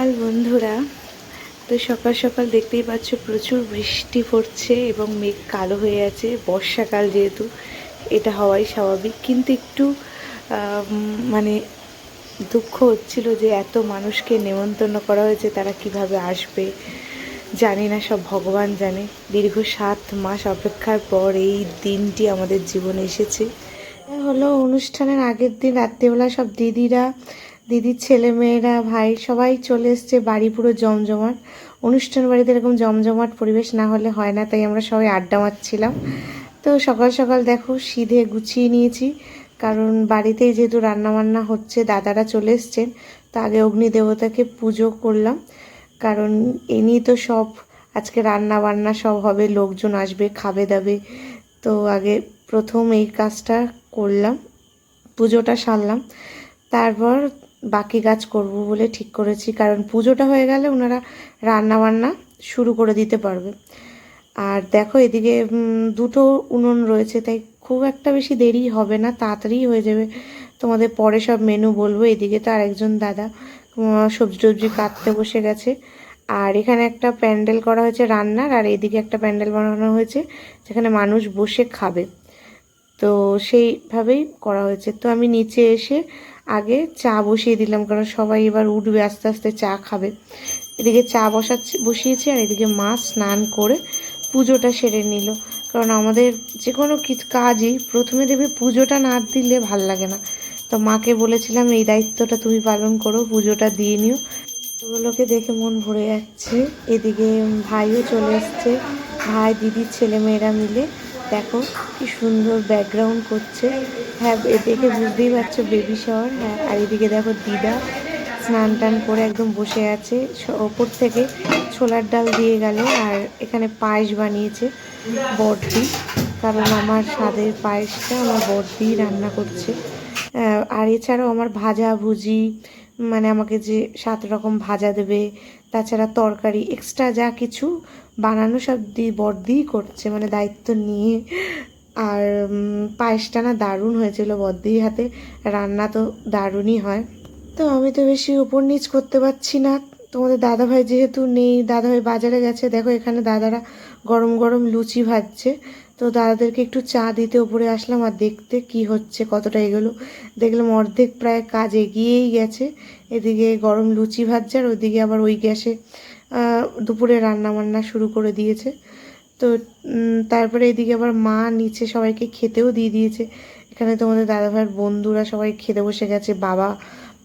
সকাল বন্ধুরা। তো সকাল সকাল দেখতেই পাচ্ছ প্রচুর বৃষ্টি পড়ছে এবং মেঘ কালো হয়ে আছে। বর্ষাকাল যেহেতু এটা হওয়াই স্বাভাবিক, কিন্তু একটু মানে দুঃখ হচ্ছিল যে এত মানুষকে নেমন্তন্ন করা হয়েছে, তারা কিভাবে আসবে জানি না, সব ভগবান জানে। দীর্ঘ 7 মাস অপেক্ষার পর এই দিনটি আমাদের জীবনে এসেছে। হলো অনুষ্ঠানের আগের দিন রাত্রিবেলা সব দিদির ছেলে মেয়েরা ভাই সবাই চলে এসছে, বাড়ি পুরো জমজমাট। অনুষ্ঠান বাড়িতে এরকম জমজমাট পরিবেশ না হলে হয় না, তাই আমরা সবাই আড্ডা মারছিলাম। তো সকাল সকাল দেখো সিধে গুছিয়ে নিয়েছি, কারণ বাড়িতেই যেহেতু রান্নাবান্না হচ্ছে, দাদারা চলে এসছেন। তো আগে অগ্নি দেবতাকে পুজো করলাম, কারণ এমনি তো সব আজকে রান্না বান্না সব হবে, লোকজন আসবে খাবে দাবে। তো আগে প্রথম এই কাজটা করলাম, পুজোটা সারলাম, তারপর বাকি কাজ করব বলে ঠিক করেছি। কারণ পুজোটা হয়ে গেলে ওনারা রান্না বান্না শুরু করে দিতে পারবে। আর দেখো এদিকে দুটো উনুন রয়েছে, তাই খুব একটা বেশি দেরি হবে না, তাড়াতাড়ি হয়ে যাবে। তোমাদের পরে সব মেনু বলবো। এদিকে তো আরেকজন দাদা সবজি টবজি কাটতে বসে গেছে। আর এখানে একটা প্যান্ডেল করা হয়েছে রান্নার, আর এদিকে একটা প্যান্ডেল বানানো হয়েছে যেখানে মানুষ বসে খাবে। তো সেইভাবেই করা হয়েছে। তো আমি নিচে এসে আগে চা বসিয়ে দিলাম, কারণ সবাই এবার উঠবে, আস্তে আস্তে চা খাবে। এদিকে চা বসিয়েছি, আর এদিকে মা স্নান করে পুজোটা সেরে নিল। কারণ আমাদের যে কোনো কাজই প্রথমে দেখবে পুজোটা না দিলে ভাল লাগে না। তো মাকে বলেছিলাম এই দায়িত্বটা তুমি পালন করো, পুজোটা দিয়ে নিও। ওগুলোকে দেখে মন ভরে যাচ্ছে। এদিকে ভাইও চলে এসছে, ভাই দিদির ছেলে মেয়েরা মিলে দেখো কি সুন্দর ব্যাকগ্রাউন্ড করছে। হ্যাঁ, দেখে বুঝতেই পারছো বেবি শাওয়ার। হ্যাঁ, আর এদিকে দেখো দিদা স্নান টান করে একদম বসে আছে। ওপর থেকে ছোলার ডাল দিয়ে গেল, আর এখানে পায়েস বানিয়েছে বড়দি, কারণ আমার স্বাদের পায়েসটা আমার বড়দি রান্না করছে। আর এছাড়াও আমার ভাজা ভুজি, মানে আমাকে যে 7 রকম ভাজা দেবে, তাছাড়া তরকারি এক্সট্রা যা কিছু বানানো সব বড়দিই করছে, মানে দায়িত্ব নিয়ে। আর পায়েসটা না দারুণ হয়েছিল, বড়দির হাতে রান্না তো দারুণই হয়। তো আমি তো বেশি উপর নিচ করতে পারছি না, তোমাদের দাদাভাই যেহেতু নেই, দাদাভাই বাজারে গেছে। দেখো এখানে দাদারা গরম গরম লুচি ভাজছে। তো দাদাদেরকে একটু চা দিতে উপরে আসলাম, আর দেখতে কি হচ্ছে, কতটা এগোলো দেখলাম, অর্ধেক প্রায় কাজ এগিয়েই গেছে। এদিকে গরম লুচি ভাজছে, আর ওইদিকে আবার ওই গ্যাসে দুপুরে রান্না বান্না শুরু করে দিয়েছে। তো তারপরে এদিকে আবার মা নিচে সবাইকে খেতেও দিয়ে দিয়েছে। এখানে তোমাদের দাদাভাইয়ের বন্ধুরা সবাই খেতে বসে গেছে,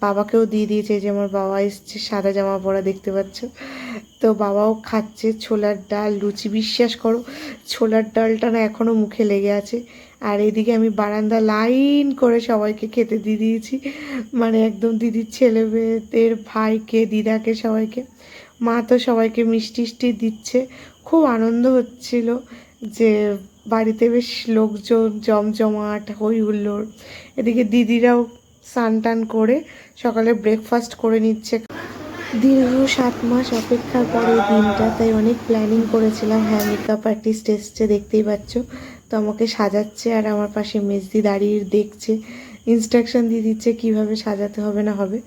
বাবাকেও দিয়ে দিয়েছে। যে আমার বাবা এসছে সাদা জামা পরা, দেখতে পাচ্ছ। তো বাবাও খাচ্ছে ছোলার ডাল লুচি। বিশ্বাস করো ছোলার ডালটা না এখনও মুখে লেগে আছে। আর এদিকে আমি বারান্দা লাইন করে সবাইকে খেতে দিয়ে দিয়েছি, মানে একদম দিদির ছেলে মেয়েদের, ভাইকে, দিদাকে, সবাইকে। মা তো সবাইকে মিষ্টি টিষ্টি দিচ্ছে। খুব আনন্দ হচ্ছিল যে বাড়িতে বেশ লোকজন জমজমাট, হই হুল্লোড়। এদিকে দিদিরাও স্নান টান করে সকালে ব্রেকফাস্ট করে নিচ্ছে। দীর্ঘ 7 মাস অপেক্ষার পরে এই দিনটা, তাই অনেক প্ল্যানিং করেছিলাম। হ্যাঁ, মেকআপ আর্টিস্ট এসছে, দেখতেই পাচ্ছ। তো আমাকে সাজাচ্ছে, আর আমার পাশে মেজদি দাঁড়িয়ে দেখছে, ইনস্ট্রাকশন দিয়ে দিচ্ছে কিভাবে সাজাতে হবে না হবে।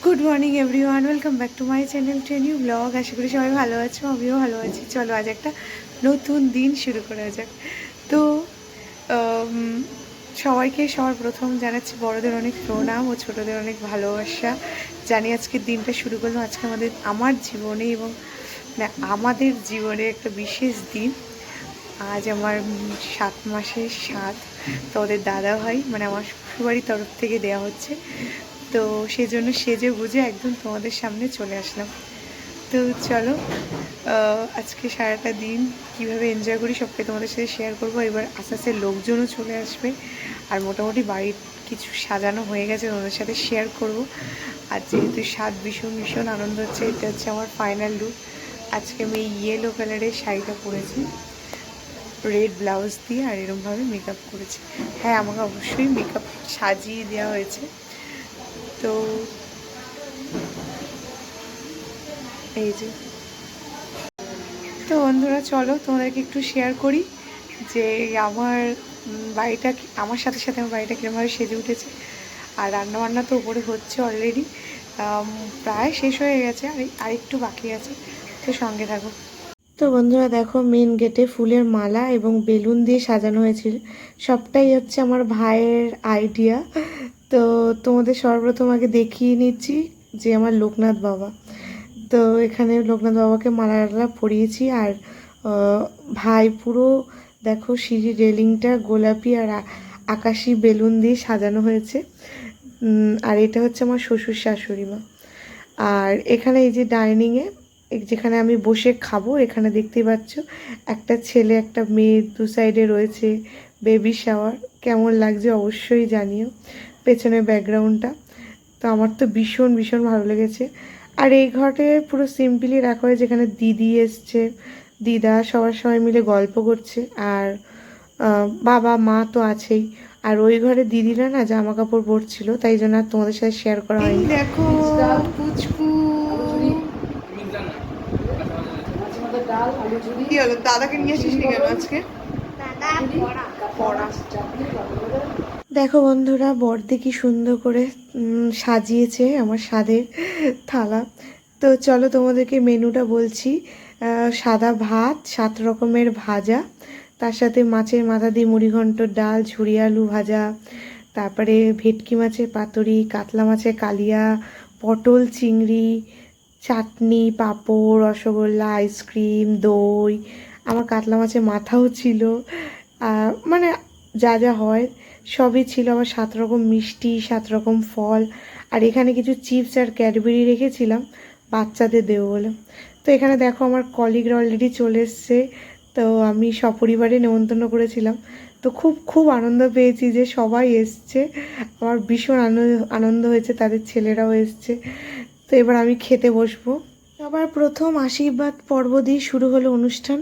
Good morning everyone, welcome back to my channel to new blog. আশা করি সবাই ভালো আছো, আমিও ভালো আছি। চলো আজ একটা নতুন দিন শুরু করা যাক। তো সবাইকে সবার প্রথম জানাচ্ছি বড়দের অনেক প্রণাম ও ছোটদের অনেক ভালোবাসা জানি। আজকের দিনটা শুরু করলাম আজকে আমার জীবনে, এবং আমাদের জীবনে একটা বিশেষ দিন। আজ আমার 7 মাসের স্বাদ, তো ওদের দাদা ভাই মানে আমার শ্বশুরবাড়ির তরফ থেকে দেওয়া হচ্ছে। তো সেজন্য সেজে বুঝে একদম তোমাদের সামনে চলে আসলাম। তো চলো আজকে সারাটা দিন কীভাবে এনজয় করি সবকে তোমাদের সাথে শেয়ার করবো। এবার আস্তে আস্তে লোকজনও চলে আসবে, আর মোটামুটি বাড়ির কিছু সাজানো হয়ে গেছে, তোমাদের সাথে শেয়ার করব। আর যেহেতু স্বাদ ভীষণ ভীষণ আনন্দ হচ্ছে, এটা হচ্ছে আমার ফাইনাল লুক। আজকে আমি ইয়েলো কালারের শাড়িটা পরেছি, রেড ব্লাউজ দিয়ে, আর এরকমভাবে মেকআপ করেছি। হ্যাঁ, আমাকে অবশ্যই মেকআপ সাজিয়ে দেওয়া হয়েছে। তো এই যে, তো বন্ধুরা চলো তোমাদেরকে একটু শেয়ার করি যে আমার বাড়িটা, আমার সাথে সাথে আমার বাড়িটা কীরকমভাবে সেজে উঠেছে। আর রান্নাবান্না তো উপরে হচ্ছে অলরেডি, প্রায় শেষ হয়ে গেছে, আর একটু বাকি আছে, তো সঙ্গে থাকো। তো বন্ধুরা দেখো, মেন গেটে ফুলের মালা এবং বেলুন দিয়ে সাজানো হয়েছিল। সবটাই হচ্ছে আমার ভাইয়ের আইডিয়া। তো তোমাদের সর্বপ্রথম আগে দেখিয়ে নিচ্ছি যে আমার লোকনাথ বাবা। তো এখানে লোকনাথ বাবাকে মালাটা পরিয়েছি, আর ভাই পুরো দেখো সিঁড়ির রেলিংটা গোলাপি আর আকাশি বেলুন দিয়ে সাজানো হয়েছে। আর এটা হচ্ছে আমার শ্বশুর শাশুড়ি মা। আর এখানে এই যে ডাইনিংয়ে যেখানে আমি বসে খাবো, এখানে দেখতেই পাচ্ছ একটা ছেলে একটা মেয়ে দু সাইডে রয়েছে, বেবি শাওয়ার। কেমন লাগছে অবশ্যই জানিও পেছনের ব্যাকগ্রাউন্ডটা। তো আমার তো ভীষণ ভীষণ ভালো লেগেছে। আর এই ঘরে পুরো সিম্পলি রাখা হয়, যেখানে দিদি এসছে, দিদা সবাই মিলে গল্প করছে, আর বাবা মা তো আছেই। আর ওই ঘরে দিদিরা না জামা কাপড় পরছিল, তাই জন্য আর তোমাদের সাথে শেয়ার করা হয়নি। দেখো পুচকু কি হলো, দাদাকে নিয়ে আসিস কেন আজকে? দেখো বন্ধুরা, বড়দি কি সুন্দর করে সাজিয়েছে আমার স্বাদের থালা। তো চলো তোমাদেরকে মেনুটা বলছি। সাদা ভাত, 7 রকমের ভাজা, তার সাথে মাছের মাথা দিয়ে মুড়িঘণ্ট, ডাল, ঝুরি আলু ভাজা, তারপরে ভেটকি মাছের পাতুরি, কাতলা মাছের কালিয়া, পটল চিংড়ি, চাটনি, পাঁপড়, রসগোল্লা, আইসক্রিম, দই, আমার কাতলা মাছের মাথাও ছিল, মানে যা যা হয় সবই ছিল। আবার 7 রকম মিষ্টি, 7 রকম ফল, আর এখানে কিছু চিপস আর ক্যাডবেরি রেখেছিলাম বাচ্চাদের দেবো বলে। তো এখানে দেখো আমার কলিগরা অলরেডি চলে এসছে। তো আমি সপরিবারে নেমন্তন্ন করেছিলাম, তো খুব খুব আনন্দ পেয়েছি যে সবাই এসছে। আমার ভীষণ আনন্দ হয়েছে, তাদের ছেলেরাও এসছে। তো এবার আমি খেতে বসবো। আবার প্রথম আশীর্বাদ পর্ব দিয়ে শুরু হলো অনুষ্ঠান।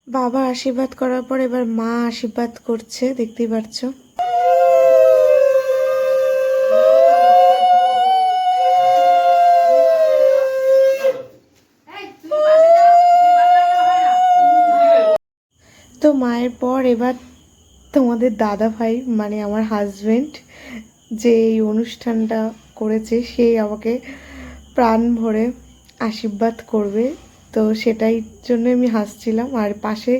বাবা আশীর্বাদ করার পর এবার মা আশীর্বাদ করছে, দেখতেই পাচ্ছ। তো মায়ের পর এবার তোমাদের দাদা ভাই মানে আমার হাজবেন্ড যে এই অনুষ্ঠানটা করেছে, সেই আমাকে প্রাণ ভরে আশীর্বাদ করবে। তো সেটাই জন্য আমি হাসছিলাম, আর পাশে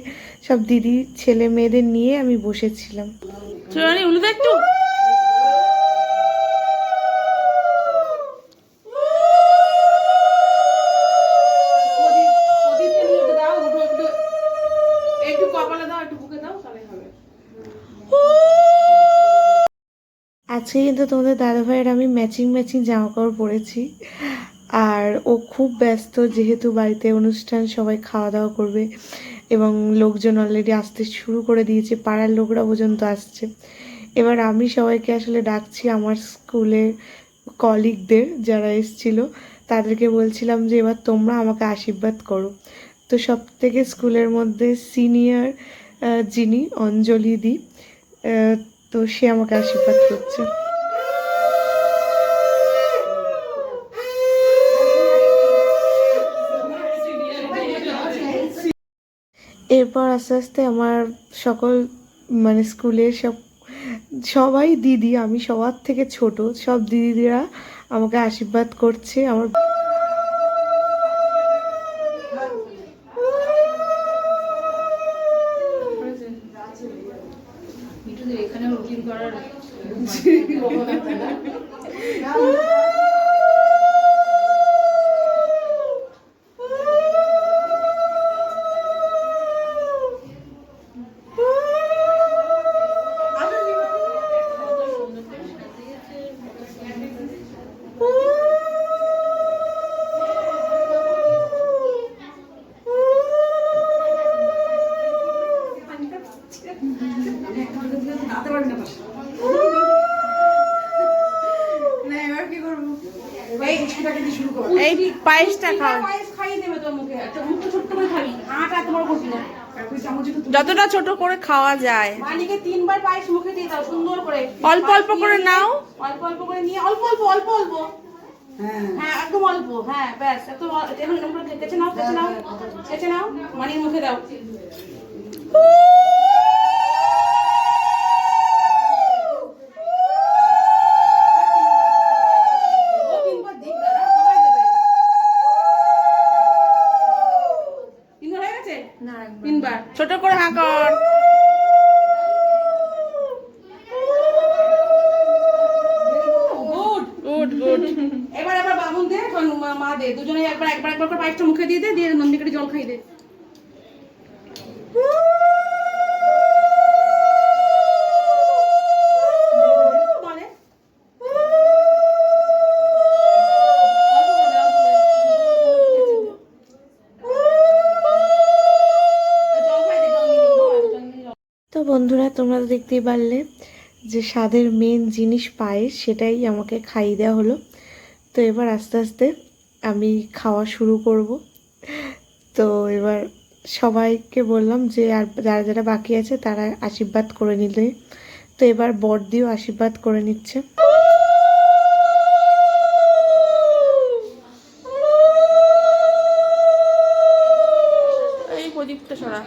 সব দিদি ছেলে মেয়েদের নিয়ে আমি বসেছিলাম। একটু আজকে কিন্তু তোমাদের দাদাভাইয়ের আমি ম্যাচিং জামা কাপড় পরেছি। আর ও খুব ব্যস্ত, যেহেতু বাড়িতে অনুষ্ঠান, সবাই খাওয়া দাওয়া করবে এবং লোকজন অলরেডি আসতে শুরু করে দিয়েছে, পাড়ার লোকরা পর্যন্ত আসছে। এবার আমি সবাইকে আসলে ডাকছি, আমার স্কুলের কলিগদের যারা এসছিল তাদেরকে বলছিলাম যে এবার তোমরা আমাকে আশীর্বাদ করো। তো সব থেকে স্কুলের মধ্যে সিনিয়র যিনি অঞ্জলি দি, তো সে আমাকে আশীর্বাদ করছে। এরপর আস্তে আস্তে আমার সকল মানে স্কুলের সবাই দিদি, আমি সবার থেকে ছোট, সব দিদিরা আমাকে আশীর্বাদ করছে। আমার এখানে রুটিন করার এই পায়েসটা খাও, পায়েস খাইয়ে দেবে তোর মুখে, মুখে ছোট্ট করে খাবি, আটা তোমার করবি না। যতটা ছোট করে খাওয়া যায়। মানিকে 3 বার পায়েস মুখে দিয়ে দাও সুন্দর করে, অল্প অল্প করে নাও, অল্প অল্প করে নিয়ে অল্প অল্প অল্প অল্প, হ্যাঁ একদম অল্প, হ্যাঁ ব্যাস একদম এরকম করে কেচে নাও, কেচে নাও, কেচে নাও, মানির মুখে দাও। ছোট করে হাঁ কর। Good good. এবার এবার বাবুন দে, মা দে, দুজনে একবার একবার একবার করে পায়েসটা মুখে দিয়ে দে, দিয়ে নন্দিকে জল খাই দে। তো বন্ধুরা, তোমরা তো দেখতেই পারলে যে স্বাদের মেন জিনিস পায়েস, সেটাই আমাকে খাইয়ে দেওয়া হলো। তো এবার আস্তে আস্তে আমি খাওয়া শুরু করব। তো এবার সবাইকে বললাম যে আর যারা যারা বাকি আছে তারা আশীর্বাদ করে নিলে। তো এবার বড়দিও আশীর্বাদ করে নিচ্ছে। এই প্রদীপটা সরা।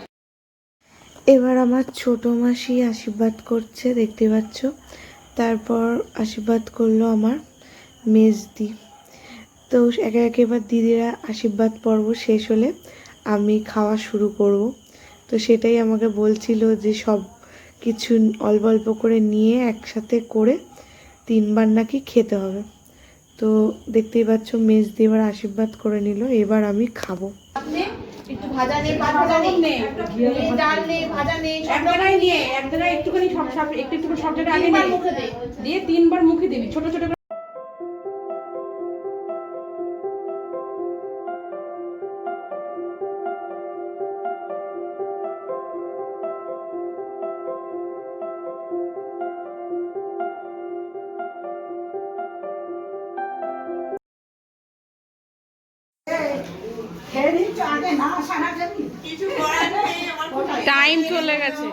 এবার আমার ছোট মাসি আশীর্বাদ করছে, দেখতে পাচ্ছ। তারপর আশীর্বাদ করলো আমার মেজদি। তো একে একে এবার দিদিরা আশীর্বাদ পর্ব শেষ হলে আমি খাওয়া শুরু করব। তো সেটাই আমাকে বলছিল যে সব কিছু অল্প অল্প করে নিয়ে একসাথে করে 3 বার নাকি খেতে হবে। তো দেখতেই পাচ্ছ মেজদি এবার আশীর্বাদ করে নিল, এবার আমি খাবো। একটু ভাজা নে, ভাজা নে, ডাল নে, ভাজা নে, এক জায়গায় নিয়ে এক জায়গায় একটুখানি সব সব একটু একটু করে সব জায়গায় আগে নিয়ে মুখে দে, দিয়ে 3 বার মুখে দিবি ছোট ছোট করে। টাইম চলে গেছে।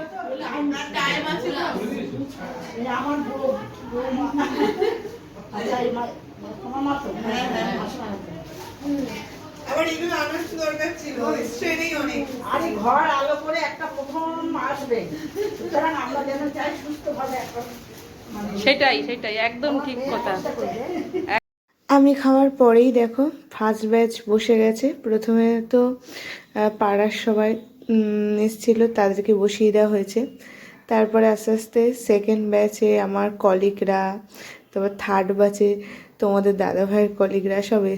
আবার এগুলো আনার দরকার ছিল, স্ট্রেনেই অনেক। আরে ঘর আলো করে একটা প্রথম আসবে, সুতরাং আমরা যেন চাই সুস্থভাবে একটা সেটাই সেটাই একদম ঠিক কথা। আমি খাওয়ার পরেই দেখো ফার্স্ট ব্যাচ বসে গেছে। প্রথমে তো পাড়ার সবাই এসেছিল, তাদেরকে বসিয়ে দেওয়া হয়েছে। তারপরে আস্তে আস্তে সেকেন্ড ব্যাচে আমার কলিগরা, তারপর থার্ড ব্যাচে তোমাদের দাদাভাইয়ের কলিগরা সবে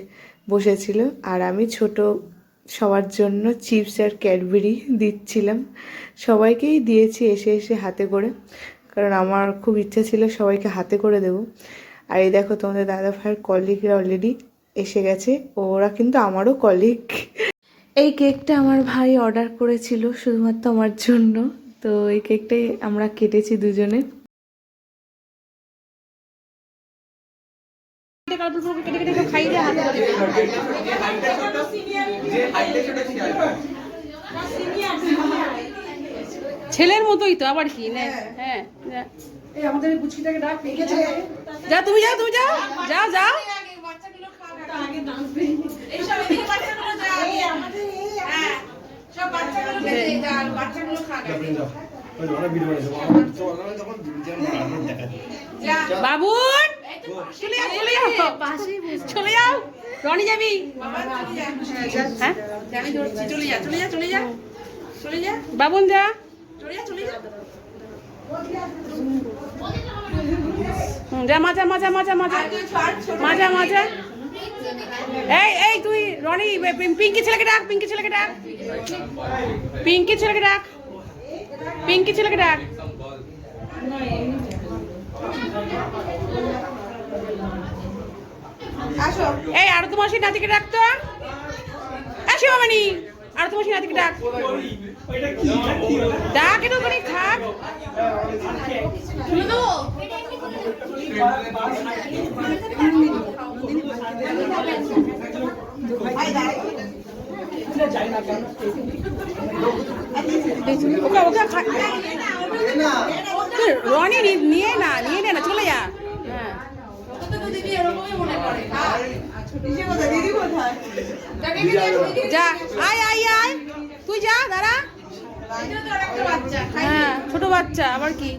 বসেছিল। আর আমি ছোট সবার জন্য চিপস আর ক্যাডবেরি দিচ্ছিলাম। সবাইকেই দিয়েছি এসে এসে হাতে করে, কারণ আমার খুব ইচ্ছা ছিল সবাইকে হাতে করে দেবো। আর এই দেখো তোমাদের দাদা ভাইয়ের কলিগরা অলরেডি এসে গেছে, ওরা কিন্তু আমারও কলিগ। এই কেকটা আমার ভাই অর্ডার করেছিল শুধুমাত্র আমার জন্য। তো এই কেকটাই আমরা কেটেছি দুজনে। ছেলের মতোই তো, আবার কি না? হ্যাঁ এই আমাদের বুচিটাকে ডাক, যা তুমি যাও, তুমি যাও, যাও যাও। বাবুন চলে যাও, চলে যাও, চলে যাও। রনি যাবি? হ্যাঁ চলে যা, চলে যা, চলে যা, চলে যা বাবুন, যা, চলে যা, চলে যা, যা। মাজা মাজা মাজা মাজা মাজা মাজা। এই এই তুই রনি, পিঙ্কি ছেলেকে ডাক, পিঙ্কি ছেলেকে ডাক, পিঙ্কি ছেলেকে ডাক, পিঙ্কি ছেলেকে ডাক। এই আর তোমার সেই নাতিকে ডাকতো, আসি মামানি, আর তোমার সেই নাতিকে ডাক, ডাক একটু করে থাক। ওকে ওকে রনি নিয়ে না চলে যা। হ্যাঁ দিদি কোথায়? দিদি কোথায়? যা, আয় আয় আয়, তুই যা, দাঁড়া। হ্যাঁ ছোট বাচ্চা আবার কি,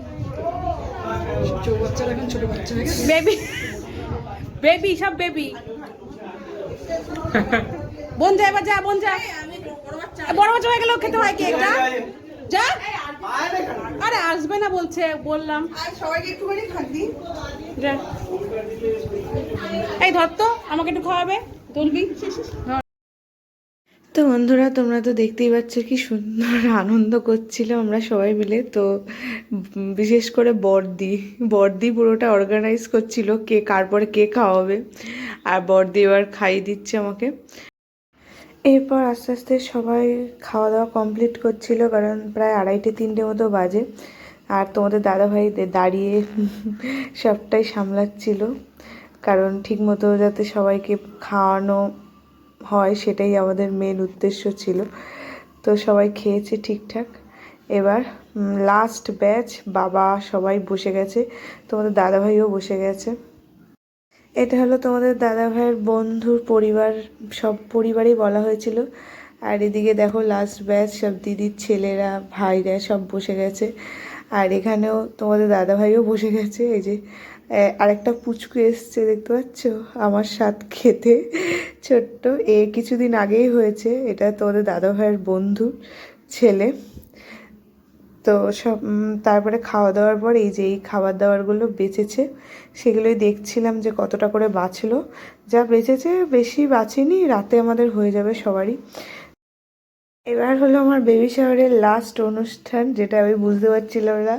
বেবি বেবি সব বেবি। বোন যা, এবার যা, বোন যা। বড় বাচ্চা হয়ে গেলেও খেতে হয় কেক, যা যা। আরে আসবে না বলছে, বললাম। আর সবাইকে একটুখানি খাবি। যা, এই ধর তো, আমাকে একটু খাওয়াবে, তুলবি। তো বন্ধুরা, তোমরা তো দেখতেই পাচ্ছ কি সুন্দর আনন্দ করছিল আমরা সবাই মিলে। তো বিশেষ করে বড়দি পুরোটা অর্গানাইজ করছিল কে কার পরে কে খাওয়াবে, আর বড়দি এবার খাইয়ে দিচ্ছে আমাকে। এরপর আস্তে আস্তে সবাই খাওয়া দাওয়া কমপ্লিট করছিল, কারণ প্রায় 2:30-3টে মতো বাজে। আর তোমাদের দাদাভাই দাঁড়িয়ে সবটাই সামলাচ্ছিল, কারণ ঠিকমতো যাতে সবাইকে খাওয়ানো হয় সেটাই আমাদের মেন উদ্দেশ্য ছিল। তো সবাই খেয়েছে ঠিকঠাক। এবার লাস্ট ব্যাচ, বাবা সবাই বসে গেছে, তোমাদের দাদাভাইও বসে গেছে। এটা হলো তোমাদের দাদাভাইয়ের বন্ধুর পরিবার, সব পরিবারই বলা হয়েছিল। আর এদিকে দেখো লাস্ট ব্যাচ, সব দিদির ছেলেরা ভাইরা সব বসে গেছে। আর এখানেও তোমাদের দাদাভাইও বসে গেছে। এই যে আরেকটা পুচকু এসছে, দেখতে পাচ্ছ আমার সাথে খেতে, ছোট্ট। কিছুদিন আগেই হয়েছে, এটা তোমাদের দাদাভাইয়ের বন্ধু ছেলে। তো সব তারপরে খাওয়া দাওয়ার পর এই যে এই খাবার দাবারগুলো বেঁচেছে, সেগুলোই দেখছিলাম যে কতটা করে বাঁচলো। যা বেঁচেছে বেশি বাঁচেনি, রাতে আমাদের হয়ে যাবে সবারই। এবার হলো আমার বেবি শাওয়ারের লাস্ট অনুষ্ঠান, যেটা আমি বুঝতে পারছিলাম না।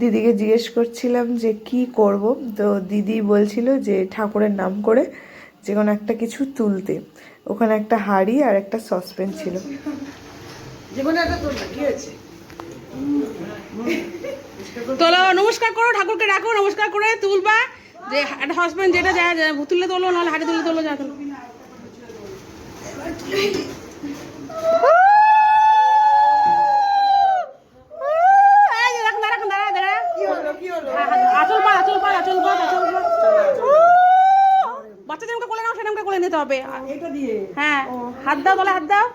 দিদিকে জিজ্ঞেস করছিলাম যে কি করব, তো দিদি বলছিল যে ঠাকুরের নাম করে যে কোনো একটা কিছু তুলতে। ওখানে একটা হাঁড়ি আর একটা সসপ্যান ছিল। জীবনে একটা তোর কি হয়েছে? তোলো, নমস্কার করো, ঠাকুরকে ডাকো, নমস্কার করে তুলবা। যে একটা হাজবেন্ড যেটা যায় তুললে তোলো, নাহলে হাঁড়ি তুললে তোলো, যা তোলো। বাচ্চাদের কোলে নাও, সেরকম কোলে নিতে হবে। হ্যাঁ, হাত দাও, তলে হাত দাও।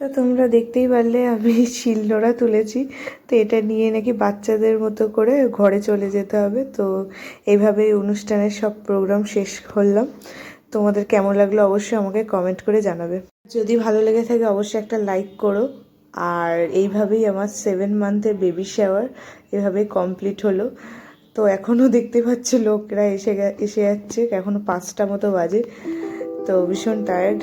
তো তোমরা দেখতেই পারলে আমি শিলনোড়া তুলেছি। তো এটা নিয়ে নাকি বাচ্চাদের মতো করে ঘরে চলে যেতে হবে। তো এইভাবে অনুষ্ঠানের সব প্রোগ্রাম শেষ করলাম। তোমাদের কেমন লাগলো অবশ্যই আমাকে কমেন্ট করে জানাবে। যদি ভালো লেগে থাকে অবশ্যই একটা লাইক করো। আর এইভাবেই আমার 7 মান্থের বেবি শাওয়ার এভাবেই কমপ্লিট হলো। তো এখনও দেখতে পাচ্ছ লোকরা এসে যাচ্ছে, এখনও 5টা মতো বাজে। তো ভীষণ টায়ার্ড।